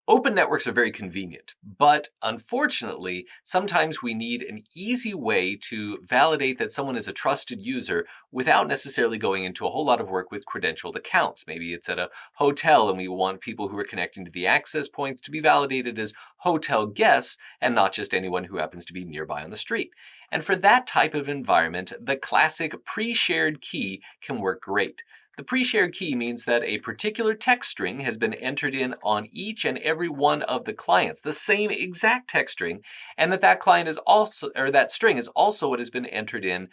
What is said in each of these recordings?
Open networks are very convenient, but unfortunately, sometimes we need an easy way to validate that someone is a trusted user without necessarily going into a whole lot of work with credentialed accounts. Maybe it's at a hotel and we want people who are connecting to the access points to be validated as hotel guests and not just anyone who happens to be nearby on the street. And for that type of environment, the classic pre-shared key can work great. The pre-shared key means that a particular text string has been entered in on each and every one of the clients, the same exact text string, and that client is also, or that string is also what has been entered in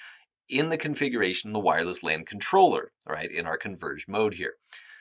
the configuration of the wireless LAN controller, right, in our converged mode here.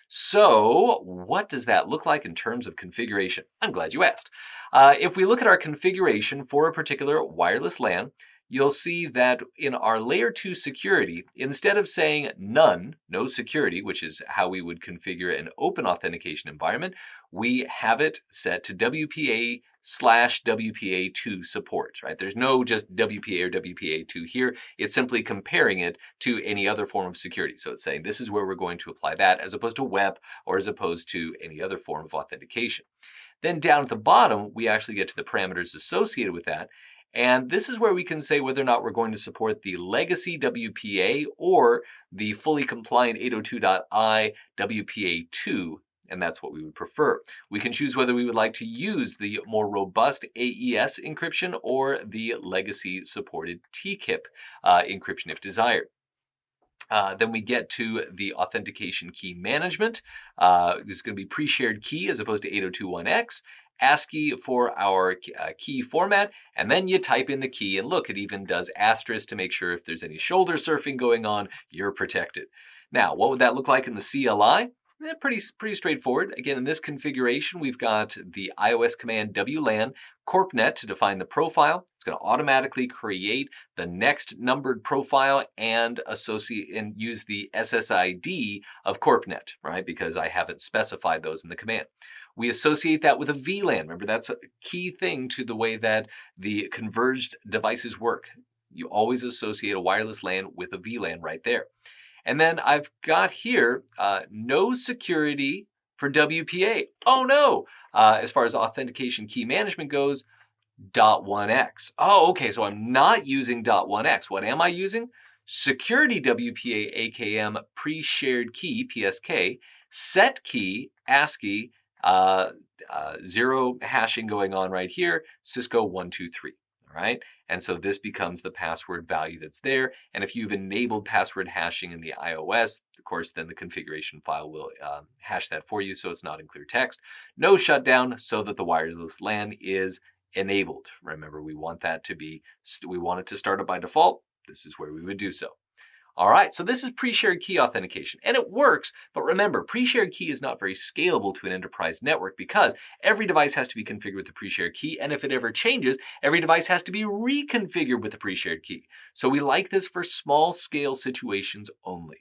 So what does that look like in terms of configuration? I'm glad you asked. If we look at our configuration for a particular wireless LAN, you'll see that in our layer 2 security, instead of saying none, no security, which is how we would configure an open authentication environment, we have it set to WPA/WPA2 support, right? There's no just WPA or WPA2 here. It's simply comparing it to any other form of security. So it's saying this is where we're going to apply that as opposed to WEP or as opposed to any other form of authentication. Then down at the bottom, we actually get to the parameters associated with that. And this is where we can say whether or not we're going to support the legacy WPA or the fully compliant 802.I WPA2, and that's what we would prefer. We can choose whether we would like to use the more robust AES encryption or the legacy supported TKIP encryption if desired. Then we get to the authentication key management. This is going to be pre-shared key as opposed to 802.1x. ASCII for our key format, and then you type in the key, and look, it even does asterisk to make sure if there's any shoulder surfing going on, you're protected. Now, what would that look like in the CLI? Pretty straightforward. Again, in this configuration, we've got the iOS command WLAN corpnet to define the profile. It's going to automatically create the next numbered profile and associate and use the SSID of corpnet, right? Because I haven't specified those in the command. We associate that with a VLAN. Remember, that's a key thing to the way that the converged devices work. You always associate a wireless LAN with a VLAN right there. And then I've got here no security for WPA. Oh no! As far as authentication key management goes, .1x. Oh, okay, so I'm not using .1x. What am I using? Security WPA AKM pre-shared key, PSK, set key, ASCII, zero hashing going on right here, Cisco 123. All right, and so this becomes the password value that's there. And if you've enabled password hashing in the iOS, of course, then the configuration file will hash that for you so it's not in clear text. No shutdown so that the wireless LAN is enabled. Remember, we want it to start up by default. This is where we would do so. All right, so this is pre-shared key authentication, and it works, but remember, pre-shared key is not very scalable to an enterprise network because every device has to be configured with the pre-shared key, and if it ever changes, every device has to be reconfigured with the pre-shared key. So we like this for small-scale situations only.